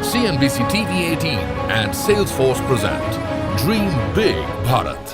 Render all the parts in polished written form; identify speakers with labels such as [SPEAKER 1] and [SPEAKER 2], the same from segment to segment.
[SPEAKER 1] CNBC-TV18 and Salesforce present Dream Big Bharat.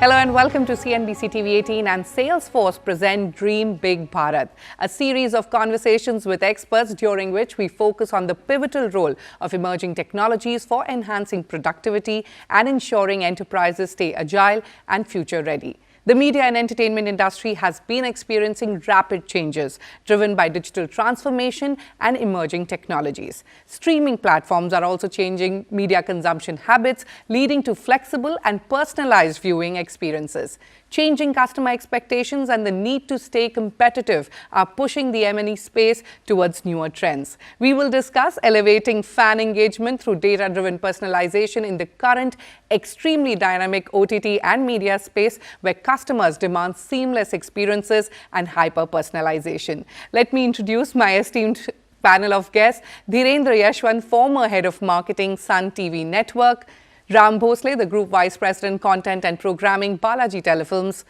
[SPEAKER 2] Hello and welcome to CNBC-TV18 and Salesforce present Dream Big Bharat, a series of conversations with experts during which we focus on the pivotal role of emerging technologies for enhancing productivity and ensuring enterprises stay agile and future-ready. The media and entertainment industry has been experiencing rapid changes driven by digital transformation and emerging technologies. Streaming platforms are also changing media consumption habits, leading to flexible and personalized viewing experiences. Changing customer expectations and the need to stay competitive are pushing the M&E space towards newer trends. We will discuss elevating fan engagement through data-driven personalization in the current extremely dynamic OTT and media space where customers demand seamless experiences and hyper-personalization. Let me introduce my esteemed panel of guests: Dhirendra Yashwant, former head of marketing, Sun TV Network; Ram Bhosle, the Group Vice President, Content and Programming, Balaji Telefilms;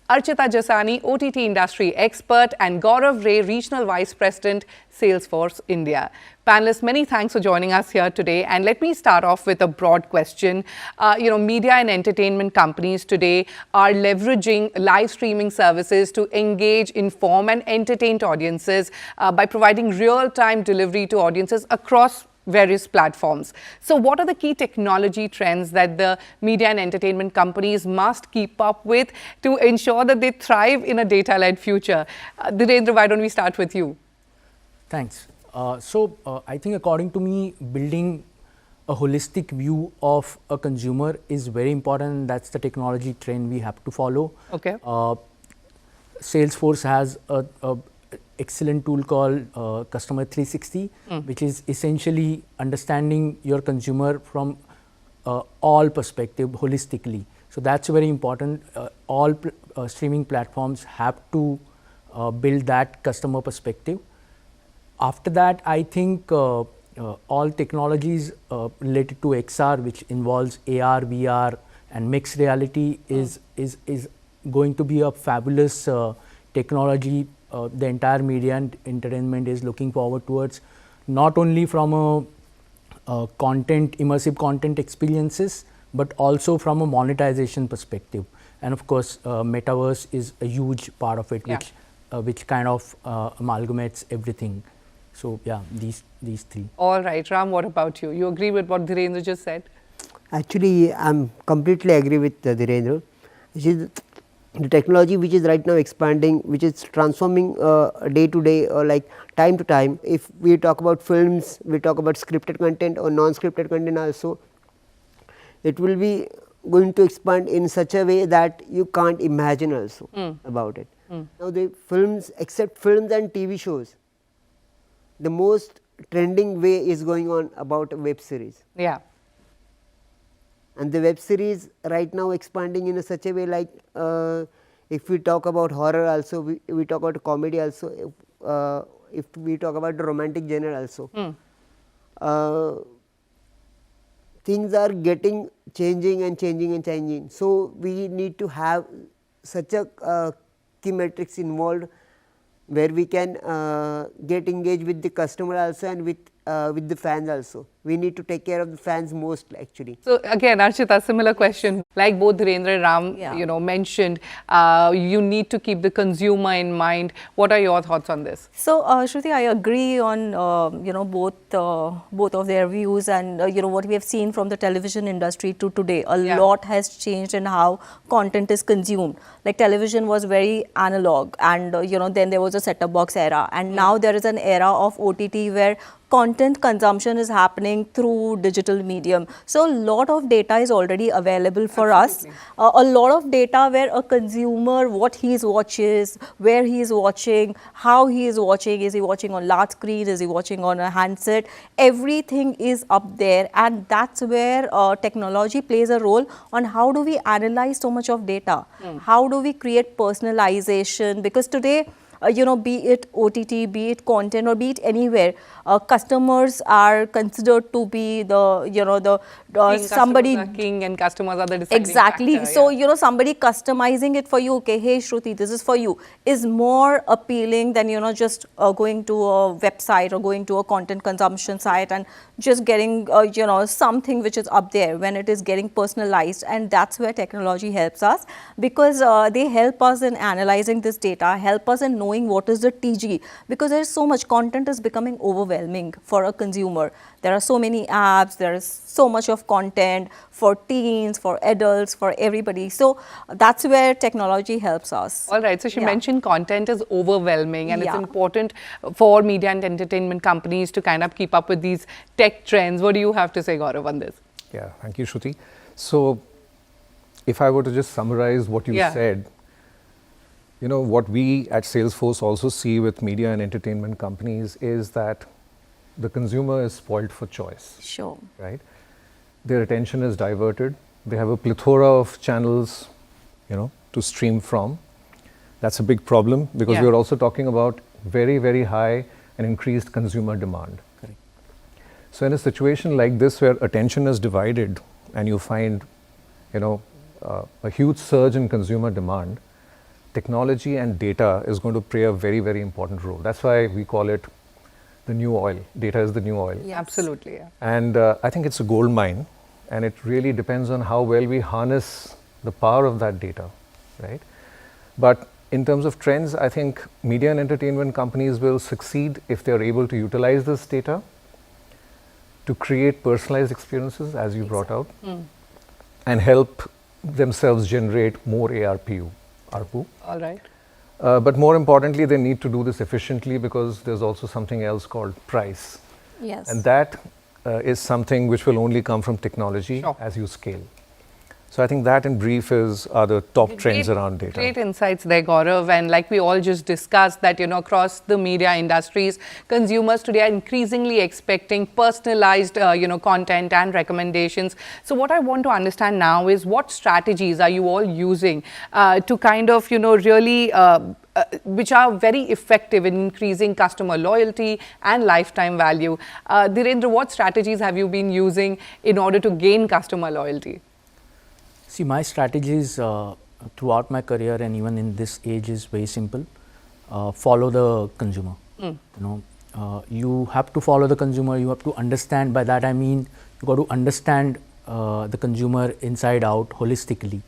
[SPEAKER 2] Archita Jasani, OTT industry expert; and Gaurav Ray, Regional Vice President, Salesforce India. Panelists, many thanks for joining us here today. And let me start off with a broad question. Media and entertainment companies today are leveraging live streaming services to engage, inform, and entertain audiences by providing real-time delivery to audiences across various platforms. So what are the key technology trends that the media and entertainment companies must keep up with to ensure that they thrive in a data-led future? Dhirendra, why don't we start with you?
[SPEAKER 3] Thanks. I think according to me, building a holistic view of a consumer is very important. That's the technology trend we have to follow.
[SPEAKER 2] Okay.
[SPEAKER 3] Salesforce has a excellent tool called Customer 360, which is essentially understanding your consumer from all perspective holistically. So that's very important. All streaming platforms have to build that customer perspective. After that, I think all technologies related to XR, which involves AR, VR, and mixed reality, is going to be a fabulous technology. The entire media and entertainment is looking forward towards, not only from a immersive content experiences, but also from a monetization perspective. And of course, metaverse is a huge part of it, which kind of amalgamates everything. So yeah, these three.
[SPEAKER 2] All right, Ram, what about you? You agree with what Dhirendra just said?
[SPEAKER 4] Actually, I'm completely agree with Dhirendra. The technology which is right now expanding, which is transforming day to day or like time to time. If we talk about films, we talk about scripted content or non-scripted content also, it will be going to expand in such a way that you can't imagine also about it. Now the films, except films and TV shows, the most trending way is going on about a web series.
[SPEAKER 2] Yeah.
[SPEAKER 4] And the web series right now expanding in such a way, like if we talk about horror also, we talk about comedy also, if we talk about the romantic genre also. Things are getting changing. So we need to have such a key metrics involved where we can get engaged with the customer also and with the fans also. We need to take care of the fans most actually.
[SPEAKER 2] So again, Archita, similar question. Like both Dhirendra and Ram, mentioned, you need to keep the consumer in mind. What are your thoughts on this?
[SPEAKER 5] So Shruti, I agree on both of their views, and what we have seen from the television industry to today. A lot has changed in how content is consumed. Like television was very analog, and then there was a set-top box era, and now there is an era of OTT where content consumption is happening through digital medium. So a lot of data is already available for us. A lot of data where a consumer, what he watches, where he is watching, how he is watching, is he watching on large screen, is he watching on a handset, everything is up there, and that's where technology plays a role on how do we analyze so much of data, how do we create personalization, because today be it OTT, be it content, or be it anywhere, customers are considered to be the somebody.
[SPEAKER 2] Customers are king and customers are the deciding
[SPEAKER 5] Exactly.
[SPEAKER 2] factor,
[SPEAKER 5] So,
[SPEAKER 2] yeah.
[SPEAKER 5] somebody customizing it for you, okay, hey Shruti, this is for you, is more appealing than, just going to a website or going to a content consumption site and just getting, something which is up there, when it is getting personalized. And that's where technology helps us, because they help us in analyzing this data, help us in knowing what is the TG, because there is so much content is becoming overwhelming for a consumer. There are so many apps, there is so much of content for teens, for adults, for everybody. So that's where technology helps us.
[SPEAKER 2] All right, so she
[SPEAKER 5] Yeah.
[SPEAKER 2] mentioned content is overwhelming, and it's
[SPEAKER 5] Yeah.
[SPEAKER 2] important for media and entertainment companies to kind of keep up with these tech trends. What do you have to say, Gaurav, on this?
[SPEAKER 6] Yeah, thank you, Shruti. So if I were to just summarize what you
[SPEAKER 2] Yeah.
[SPEAKER 6] said, what we at Salesforce also see with media and entertainment companies is that the consumer is spoiled for choice,
[SPEAKER 5] Sure.
[SPEAKER 6] right? Their attention is diverted. They have a plethora of channels, to stream from. That's a big problem, because
[SPEAKER 2] Yeah.
[SPEAKER 6] we are also talking about very, very high and increased consumer demand.
[SPEAKER 3] Correct.
[SPEAKER 6] So in a situation like this, where attention is divided and you find, a huge surge in consumer demand, technology and data is going to play a very, very important role. That's why we call it the new oil. Data is the new oil.
[SPEAKER 5] Yes.
[SPEAKER 2] Absolutely, yeah.
[SPEAKER 6] And I think it's a gold mine, and it really depends on how well we harness the power of that data, right? But in terms of trends, I think media and entertainment companies will succeed if they're able to utilize this data to create personalized experiences, as you brought out, and help themselves generate more ARPU.
[SPEAKER 2] All right.
[SPEAKER 6] But more importantly, they need to do this efficiently, because there's also something else called price.
[SPEAKER 5] Yes.
[SPEAKER 6] And that is something which will only come from technology
[SPEAKER 2] Sure.
[SPEAKER 6] as you scale. So I think that in brief are the top trends around data.
[SPEAKER 2] Great insights there, Gaurav. And like we all just discussed that, across the media industries, consumers today are increasingly expecting personalized, content and recommendations. So what I want to understand now is, what strategies are you all using to kind of, really which are very effective in increasing customer loyalty and lifetime value. Dhirendra, what strategies have you been using in order to gain customer loyalty?
[SPEAKER 3] See, my strategies throughout my career and even in this age is very simple. Follow the consumer. You have to follow the consumer. You have to understand. By that I mean, you got to understand the consumer inside out holistically,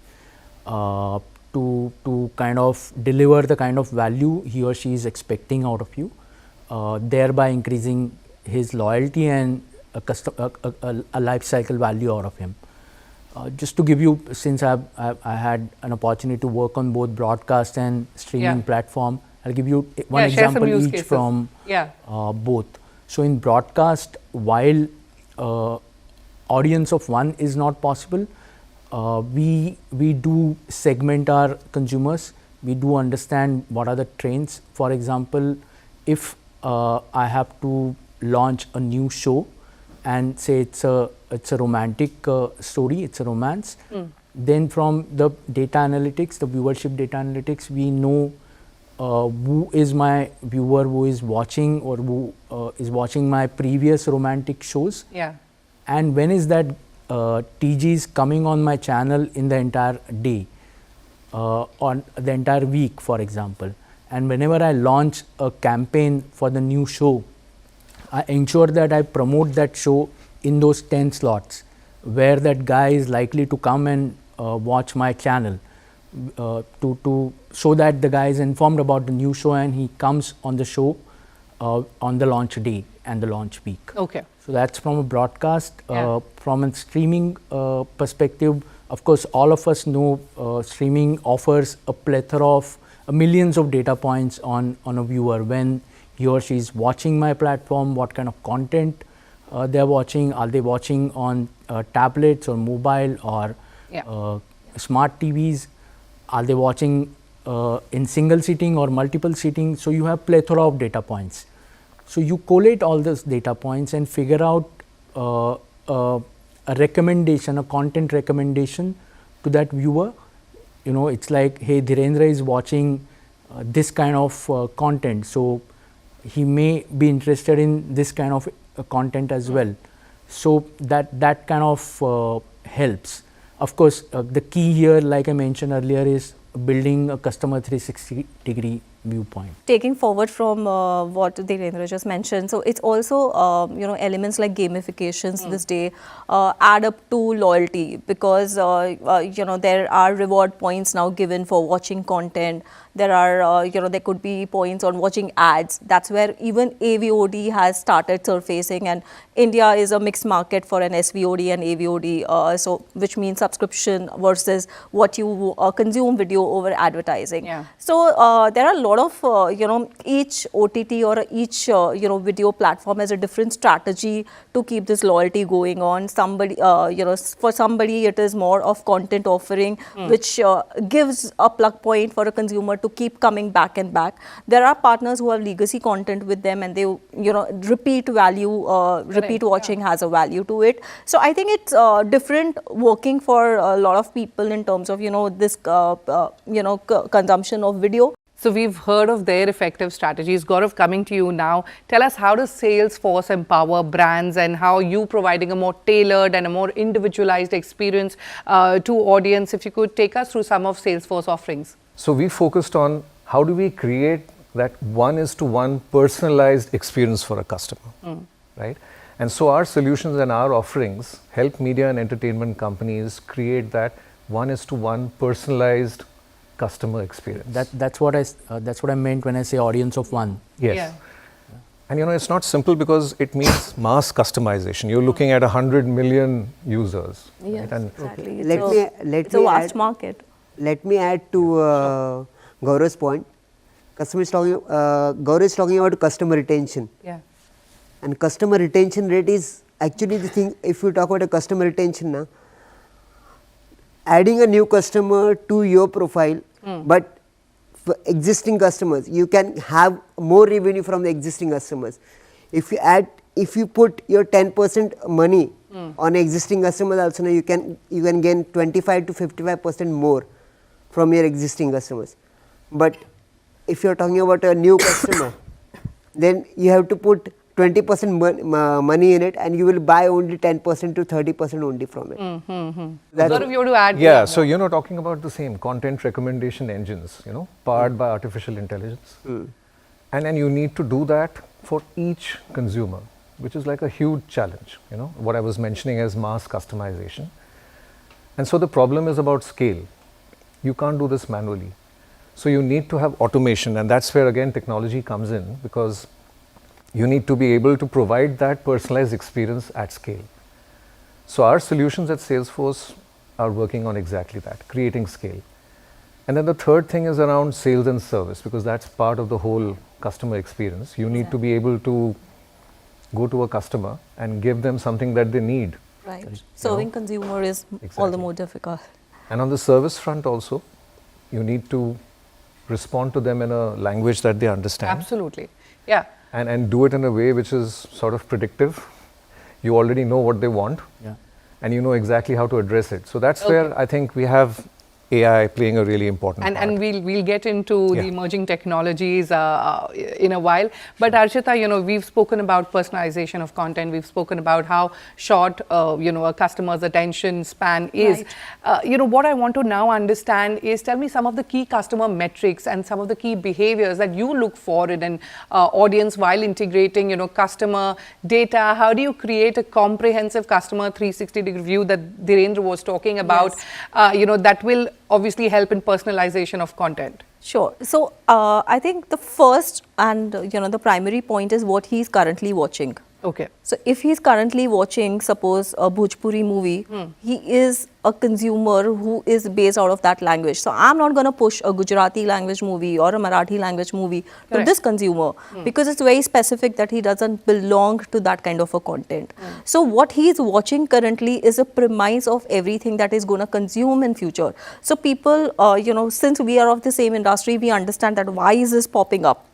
[SPEAKER 3] to kind of deliver the kind of value he or she is expecting out of you, thereby increasing his loyalty and a life cycle value out of him. Just to give you, since I had an opportunity to work on both broadcast and streaming
[SPEAKER 2] Yeah.
[SPEAKER 3] platform, I'll give you one
[SPEAKER 2] Yeah, share some
[SPEAKER 3] example
[SPEAKER 2] use
[SPEAKER 3] each
[SPEAKER 2] cases.
[SPEAKER 3] from
[SPEAKER 2] Yeah.
[SPEAKER 3] both. So in broadcast, while audience of one is not possible, we do segment our consumers. We do understand what are the trends. For example, if I have to launch a new show and say it's a romantic story, it's a romance, then from the data analytics, the viewership data analytics, we know who is my viewer, who is watching or who is watching my previous romantic shows,
[SPEAKER 2] Yeah.
[SPEAKER 3] and when is that TGs coming on my channel in the entire day, on the entire week, for example. And whenever I launch a campaign for the new show, I ensure that I promote that show in those 10 slots where that guy is likely to come and watch my channel, to so that the guy is informed about the new show and he comes on the show on the launch day and the launch week.
[SPEAKER 2] Okay.
[SPEAKER 3] So that's from a broadcast.
[SPEAKER 2] Yeah.
[SPEAKER 3] From a streaming perspective, of course, all of us know streaming offers a plethora of millions of data points on a viewer when he or she is watching my platform, what kind of content they are watching. Are they watching on tablets or mobile or smart TVs? Are they watching in single sitting or multiple sitting? So you have plethora of data points. So you collate all those data points and figure out a recommendation, a content recommendation to that viewer. It's like, hey, Dhirendra is watching this kind of content. So he may be interested in this kind of content as well. So that kind of helps. Of course, the key here, like I mentioned earlier, is building a customer 360-degree viewpoint.
[SPEAKER 5] Taking forward from what Dhirendra just mentioned, so it's also elements like gamifications this day add up to loyalty, because there are reward points now given for watching content. There are there could be points on watching ads. That's where even AVOD has started surfacing, and India is a mixed market for an SVOD and AVOD, so which means subscription versus what you consume video over advertising.
[SPEAKER 2] Yeah.
[SPEAKER 5] So there are a lot of each OTT or each video platform has a different strategy to keep this loyalty going on. Somebody for somebody it is more of content offering, which gives a plug point for a consumer to keep coming back and back. There are partners who have legacy content with them, and they repeat value, repeat watching has a value to it. So I think it's different working for a lot of people in terms of this consumption of video.
[SPEAKER 2] So we've heard of their effective strategies. Gaurav, coming to you now, tell us, how does Salesforce empower brands, and how you providing a more tailored and a more individualized experience to audience? If you could take us through some of Salesforce offerings.
[SPEAKER 6] So we focused on how do we create that one-to-one personalized experience for a customer, right? And so our solutions and our offerings help media and entertainment companies create that one-to-one personalized customer experience.
[SPEAKER 3] That's what I meant when I say audience of one.
[SPEAKER 6] Yes.
[SPEAKER 2] Yeah.
[SPEAKER 6] And it's not simple, because it means mass customization. You're looking at 100 million users.
[SPEAKER 5] Yes,
[SPEAKER 6] right? And
[SPEAKER 5] exactly.
[SPEAKER 4] It's
[SPEAKER 5] a vast market.
[SPEAKER 4] Let me add to Gaurav's point. Gaurav is talking about customer retention.
[SPEAKER 2] Yeah.
[SPEAKER 4] And customer retention rate is actually the thing. If you talk about a customer retention now, adding a new customer to your profile, but for existing customers, you can have more revenue from the existing customers. If you put your 10% money on existing customers, also now you can gain 25 to 55% more from your existing customers. But if you are talking about a new customer, then you have to put 20% money in it, and you will buy only 10% to 30% only from it.
[SPEAKER 2] Gaurav, you want to add?
[SPEAKER 6] yeah, so talking about the same content recommendation engines, powered by artificial intelligence. And you need to do that for each consumer, which is like a huge challenge, what I was mentioning as mass customization. And so the problem is about scale. You can't do this manually. So you need to have automation, and that's where again technology comes in, because you need to be able to provide that personalized experience at scale. So our solutions at Salesforce are working on exactly that, creating scale. And then the third thing is around sales and service, because that's part of the whole customer experience. You need to be able to go to a customer and give them something that they need.
[SPEAKER 5] Right. Serving consumer is all the more difficult.
[SPEAKER 6] And on the service front also, you need to respond to them in a language that they understand.
[SPEAKER 2] Absolutely. Yeah.
[SPEAKER 6] And do it in a way which is sort of predictive. You already know what they want, and you know exactly how to address it. So that's where I think we have AI playing a really important part.
[SPEAKER 2] And we'll get into the emerging technologies in a while. But Archita, we've spoken about personalization of content. We've spoken about how short, a customer's attention span is.
[SPEAKER 5] Right.
[SPEAKER 2] What I want to now understand is, tell me some of the key customer metrics and some of the key behaviors that you look for in an audience while integrating, customer data. How do you create a comprehensive customer 360-degree view that Dhirendra was talking about, that will obviously help in personalization of content?
[SPEAKER 5] Sure. So I think the first and the primary point is what he's currently watching.
[SPEAKER 2] Okay.
[SPEAKER 5] So if he's currently watching, suppose a Bhojpuri movie, he is a consumer who is based out of that language. So I'm not going to push a Gujarati language movie or a Marathi language movie to this consumer, because it's very specific that he doesn't belong to that kind of a content. So what he's watching currently is a premise of everything that is going to consume in future. So people, since we are of the same industry, we understand that why is this popping up?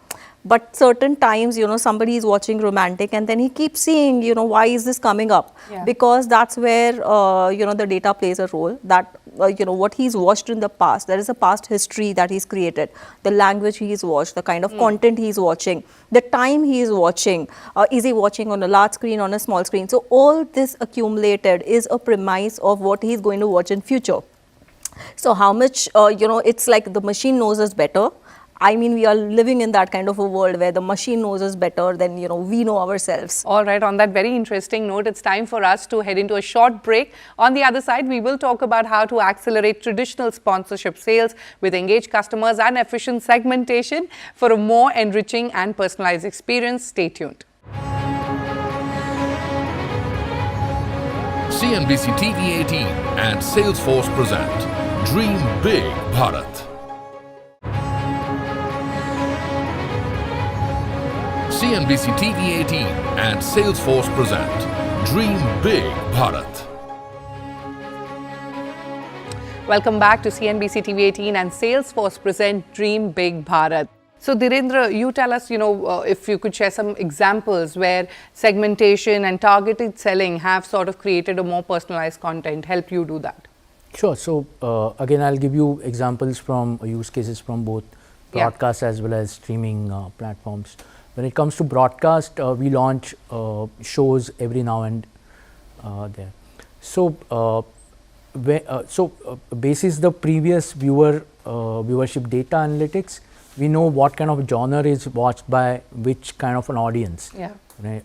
[SPEAKER 5] but certain times, somebody is watching romantic and then he keeps seeing, why is this coming up?
[SPEAKER 2] Yeah.
[SPEAKER 5] Because that's where, the data plays a role, that, what he's watched in the past, there is a past history that he's created, the language he's watched, the kind of content he's watching, the time he is watching, is he watching on a large screen, on a small screen? So all this accumulated is a premise of what he's going to watch in future. So how much, it's like the machine knows us better. I mean, we are living in that kind of a world where the machine knows us better than, we know ourselves.
[SPEAKER 2] All right, on that very interesting note, it's time for us to head into a short break. On the other side, we will talk about how to accelerate traditional sponsorship sales with engaged customers and efficient segmentation for a more enriching and personalized experience. Stay tuned.
[SPEAKER 1] CNBC-TV18 and Salesforce present Dream Big Bharat. CNBC-TV18 and Salesforce present Dream Big Bharat.
[SPEAKER 2] Welcome back to CNBC-TV18 and Salesforce present Dream Big Bharat. So Dhirendra, you tell us, if you could share some examples where segmentation and targeted selling have sort of created a more personalized content, help you do that.
[SPEAKER 3] Sure. So again, I'll give you examples from use cases from both broadcast as well as streaming platforms. When it comes to broadcast, we launch shows every now and there. So, basis the previous viewership data analytics, we know what kind of genre is watched by which kind of an audience.
[SPEAKER 2] Yeah.
[SPEAKER 3] Right?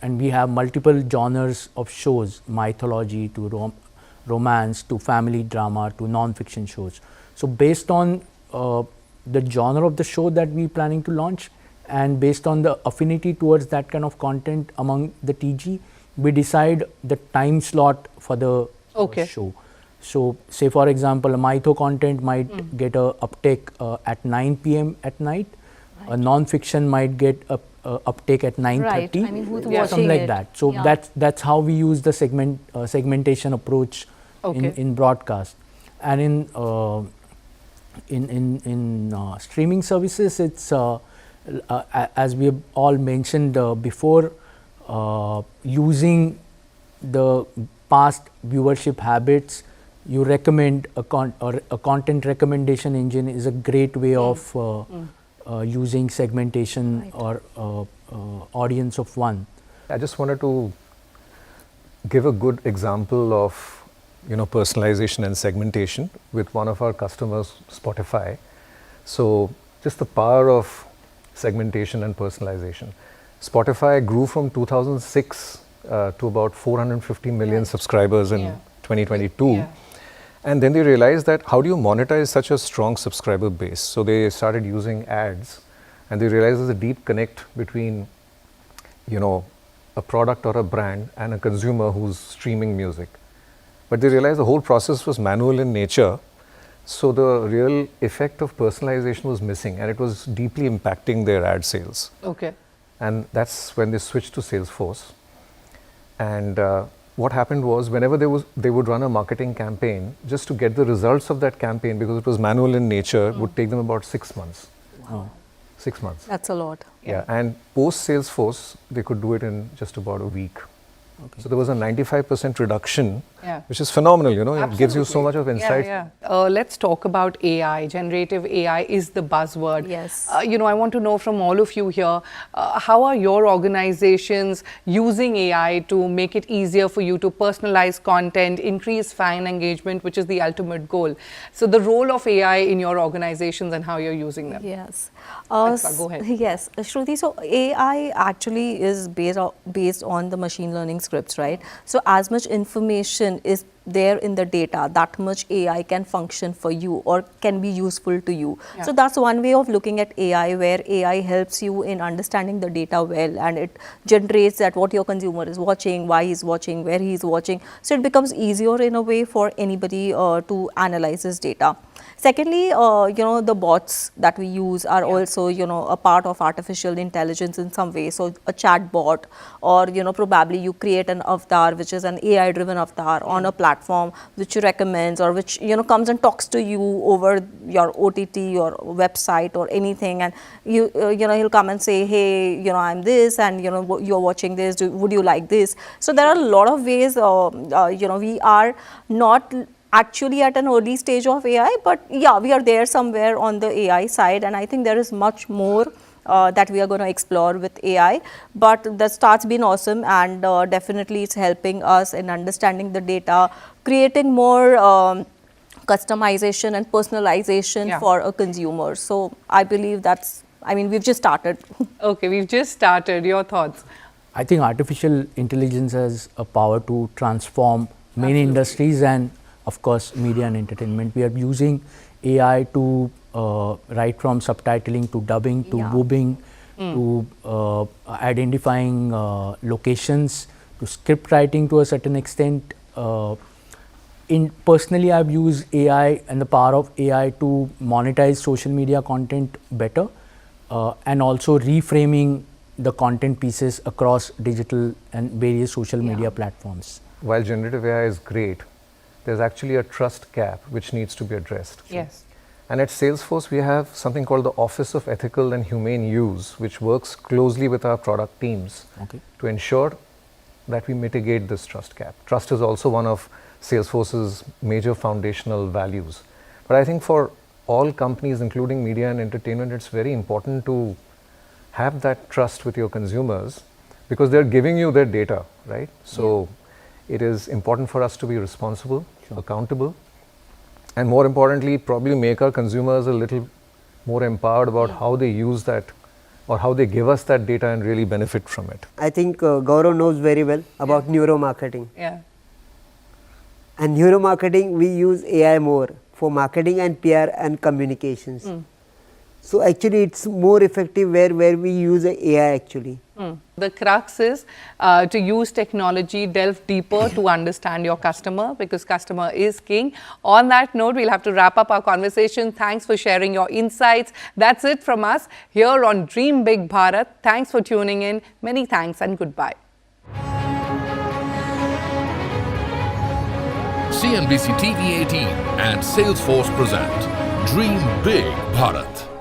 [SPEAKER 3] And we have multiple genres of shows, mythology to romance to family drama to non-fiction shows. So based on the genre of the show that we planning to launch, and based on the affinity towards that kind of content among the TG, we decide the time slot for the show. So say for example, a mytho content might get a uptake at 9 p.m. at night, a non-fiction might get a uptake at 9:30,
[SPEAKER 5] Right. I mean, who's
[SPEAKER 3] something
[SPEAKER 5] watching
[SPEAKER 3] like
[SPEAKER 5] it?
[SPEAKER 3] that. So that's how we use the segmentation approach in broadcast. And in streaming services, it's as we have all mentioned before, using the past viewership habits, you recommend a content recommendation engine is a great way of using segmentation or audience of one.
[SPEAKER 6] I just wanted to give a good example of personalization and segmentation with one of our customers, Spotify. So just the power of segmentation and personalization. Spotify grew from 2006 to about 450 million subscribers in 2022. And then they realized that how do you monetize such a strong subscriber base? So they started using ads, and they realized there's a deep connect between, a product or a brand and a consumer who's streaming music. But they realized the whole process was manual in nature. So the real effect of personalization was missing, and it was deeply impacting their ad sales.
[SPEAKER 2] Okay.
[SPEAKER 6] And that's when they switched to Salesforce. And what happened was, whenever they would run a marketing campaign, just to get the results of that campaign, because it was manual in nature, would take them about 6 months.
[SPEAKER 2] Wow.
[SPEAKER 6] 6 months.
[SPEAKER 5] That's a lot.
[SPEAKER 6] Yeah. And post Salesforce, they could do it in just about a week. So there was a 95% reduction, which is phenomenal, it gives you so much of insight.
[SPEAKER 2] Let's talk about AI. Generative AI is the buzzword.
[SPEAKER 5] Yes.
[SPEAKER 2] I want to know from all of you here, how are your organizations using AI to make it easier for you to personalize content, increase fan engagement, which is the ultimate goal. So the role of AI in your organizations and how you're using them.
[SPEAKER 5] Yes.
[SPEAKER 2] Go ahead.
[SPEAKER 5] Yes, Shruti, so AI actually is based on the machine learning scripts, right? So as much information is there in the data, that much AI can function for you or can be useful to you. So that's one way of looking at AI, where AI helps you in understanding the data well, and it generates that what your consumer is watching, why he's watching, where he's watching. So it becomes easier in a way for anybody to analyze this data. Secondly, the bots that we use are also, a part of artificial intelligence in some way. So a chat bot, or, probably you create an avatar, which is an AI-driven avatar on a platform which recommends, or which, comes and talks to you over your OTT or website or anything. And he'll come and say, hey, I'm this, and, you're watching this, would you like this? So there are a lot of ways, we are not actually at an early stage of AI, but yeah, we are there somewhere on the AI side, and I think there is much more that we are going to explore with AI. But the start's been awesome, and definitely it's helping us in understanding the data, creating more customization and personalization for a consumer. So I believe we've just started.
[SPEAKER 2] Okay, we've just started. Your thoughts?
[SPEAKER 3] I think artificial intelligence has a power to transform many industries, and of course media and entertainment. We are using AI to right from subtitling to dubbing to dubbing to identifying locations to script writing to a certain extent. Personally, I've used AI and the power of AI to monetize social media content better, and also reframing the content pieces across digital and various social media platforms.
[SPEAKER 6] While generative AI is great, there's actually a trust gap which needs to be addressed.
[SPEAKER 2] Yes.
[SPEAKER 6] And at Salesforce, we have something called the Office of Ethical and Humane Use, which works closely with our product teams to ensure that we mitigate this trust gap. Trust is also one of Salesforce's major foundational values. But I think for all companies, including media and entertainment, it's very important to have that trust with your consumers, because they're giving you their data, right? So it is important for us to be responsible, accountable, and more importantly, probably make our consumers a little more empowered about how they use that, or how they give us that data and really benefit from it.
[SPEAKER 4] I think Gaurav knows very well about neuromarketing.
[SPEAKER 2] Yeah.
[SPEAKER 4] And neuromarketing, we use AI more for marketing and PR and communications. So actually it's more effective where we use AI actually.
[SPEAKER 2] The crux is to use technology, delve deeper to understand your customer, because customer is king. On that note, we'll have to wrap up our conversation. Thanks for sharing your insights. That's it from us here on Dream Big Bharat. Thanks for tuning in. Many thanks and goodbye.
[SPEAKER 1] CNBC-TV18 and Salesforce present Dream Big Bharat.